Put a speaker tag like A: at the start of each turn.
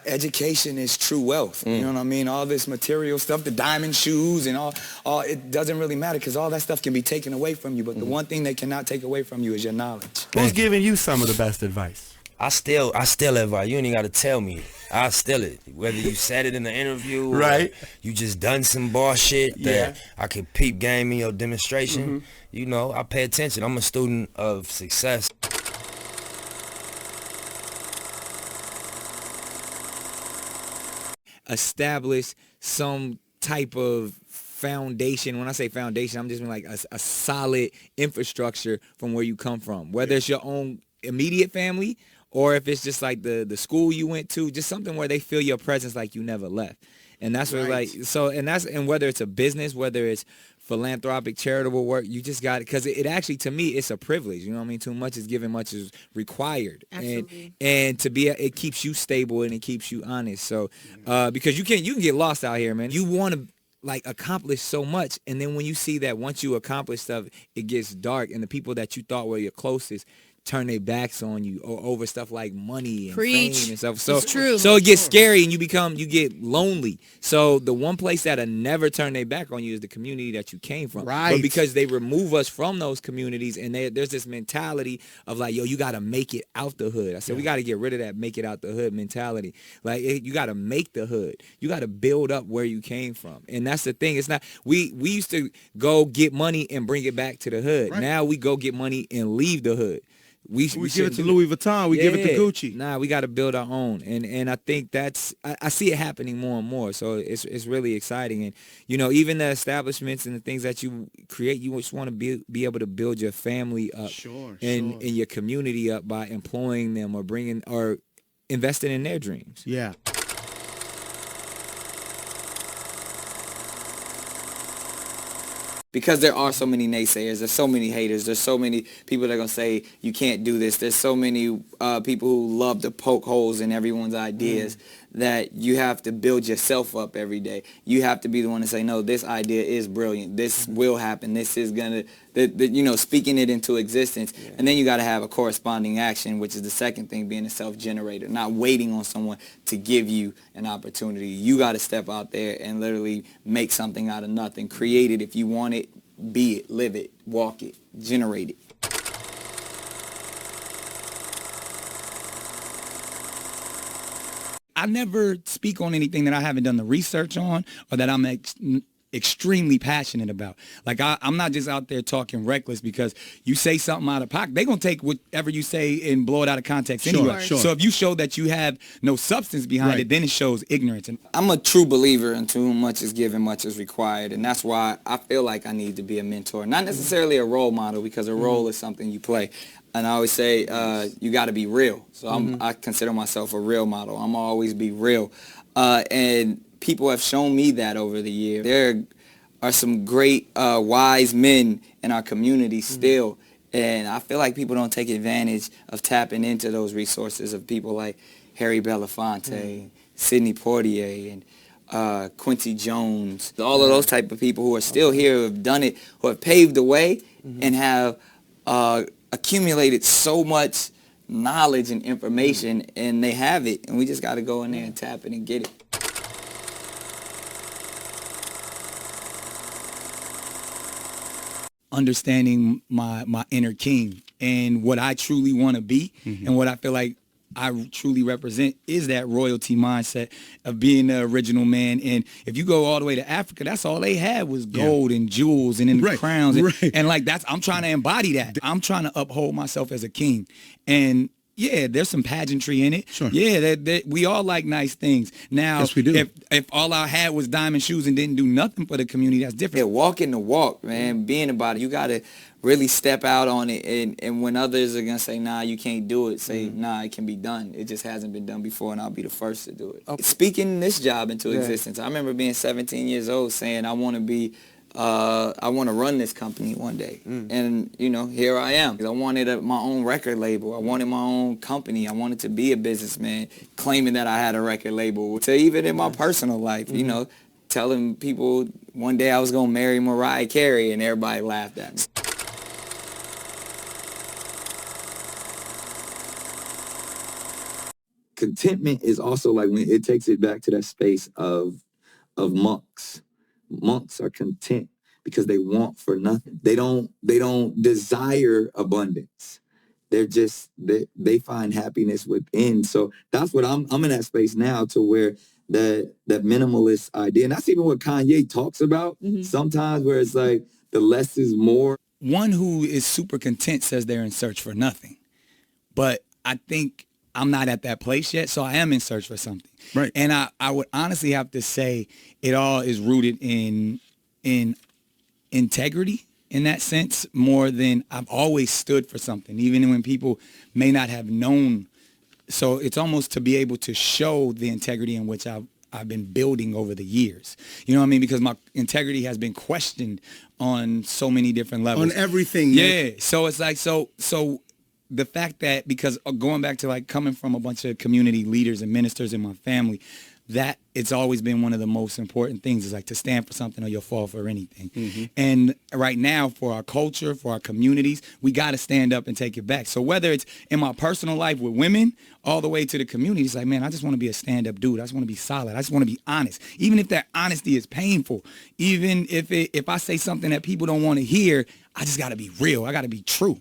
A: Education is true wealth. You know what I mean? All this material stuff, the diamond shoes and all it doesn't really matter because all that stuff can be taken away from you. But the one thing they cannot take away from you is your knowledge.
B: Who's giving you some of the best advice?
C: I still advice. You ain't even got to tell me. I steal it. Whether you said it in the interview,
B: right?
C: Or you just done some bullshit that I could peep game in your demonstration. You know, I pay attention. I'm a student of success.
D: Establish some type of foundation. When I say foundation, I'm just mean like a solid infrastructure from where you come from, whether it's your own immediate family or if it's just like the school you went to, just something where they feel your presence like you never left. And that's what and whether it's a business, whether it's philanthropic, charitable work, you just got it. Because it actually, to me, it's a privilege. You know what I mean? Too much is given, much is required.
E: Absolutely.
D: And to be, it keeps you stable and it keeps you honest. So, because you can get lost out here, man. You want to like accomplish so much. And then when you see that once you accomplish stuff, it gets dark and the people that you thought were your closest turn their backs on you over stuff like money and fame and stuff. So
E: it's true.
D: So it gets scary and you get lonely. So the one place that'll never turn their back on you is the community that you came from.
B: Right.
D: But because they remove us from those communities and there's this mentality of like, yo, you got to make it out the hood. I said, we got to get rid of that make it out the hood mentality. Like you got to make the hood. You got to build up where you came from. And that's the thing. It's not, we used to go get money and bring it back to the hood. Right. Now we go get money and leave the hood.
B: We give it to Louis Vuitton. We give it to Gucci.
D: Nah, we got to build our own, and I think I see it happening more and more. So it's really exciting, and you know, even the establishments and the things that you create, you just want to be able to build your family up, and your community up by employing them or investing in their dreams.
B: Yeah.
A: Because there are so many naysayers, there's so many haters, there's so many people that are going to say you can't do this. There's so many people who love to poke holes in everyone's ideas that you have to build yourself up every day. You have to be the one to say, no, this idea is brilliant. This will happen. This is going to, speaking it into existence. Yeah. And then you got to have a corresponding action, which is the second thing, being a self-generator, not waiting on someone to give you an opportunity. You got to step out there and literally make something out of nothing. Create it if you want it. Be it, live it, walk it, generate it.
F: I never speak on anything that I haven't done the research on or that I'm extremely passionate about. Like I'm not just out there talking reckless because you say something out of pocket. They're going to take whatever you say and blow it out of context anyway.
B: Sure.
F: So if you show that you have no substance behind it, then it shows ignorance.
A: I'm a true believer in to whom much is given, much is required. And that's why I feel like I need to be a mentor. Not necessarily a role model because a role is something you play. And I always say you got to be real. So I consider myself a real model. I'm always be real. And people have shown me that over the years. There are some great wise men in our community still. And I feel like people don't take advantage of tapping into those resources of people like Harry Belafonte, Sidney Poitier, and Quincy Jones. All of those type of people who are still here, who have done it, who have paved the way and have accumulated so much knowledge and information, and they have it, and we just got to go in there and tap it and get it.
F: Understanding my inner king and what I truly want to be and what I feel like I truly represent is that royalty mindset of being the original man. And if you go all the way to Africa, that's all they had was gold and jewels and crowns. And like I'm trying to embody that. I'm trying to uphold myself as a king. And yeah, there's some pageantry in it.
B: Sure.
F: Yeah, we all like nice things. Now,
B: yes, we do.
F: If all I had was diamond shoes and didn't do nothing for the community, that's different.
A: Yeah, walking the walk, man, being about it. You got to really step out on it. And when others are going to say, nah, you can't do it, say, nah, it can be done. It just hasn't been done before, and I'll be the first to do it. Okay. Speaking this job into existence, I remember being 17 years old saying I want to run this company one day. And, here I am. I wanted my own record label. I wanted my own company. I wanted to be a businessman, claiming that I had a record label. To even in my personal life, telling people one day I was going to marry Mariah Carey, and everybody laughed at me.
E: contentment is also like when it takes it back to that space of monks. Monks are content because they want for nothing. They don't desire abundance. They're just they find happiness within. So that's what I'm in that space now, to where that minimalist idea, and that's even what Kanye talks about sometimes, where it's like the less is more.
F: One who is super content says they're in search for nothing, but I think I'm not at that place yet, so I am in search for something.
B: Right.
F: And I would honestly have to say it all is rooted in integrity in that sense, more than I've always stood for something, even when people may not have known. So it's almost to be able to show the integrity in which I've been building over the years. You know what I mean? Because my integrity has been questioned on so many different levels.
B: On everything.
F: Yeah.
B: Man.
F: So it's like, so the fact that, because going back to like coming from a bunch of community leaders and ministers in my family, that it's always been one of the most important things, is like to stand for something or you'll fall for anything. And right now, for our culture, for our communities, we got to stand up and take it back. So whether it's in my personal life with women, all the way to the community, it's like, man, I just want to be a stand-up dude. I just want to be solid. I just want to be honest. Even if that honesty is painful, even if I say something that people don't want to hear, I just got to be real. I got to be true.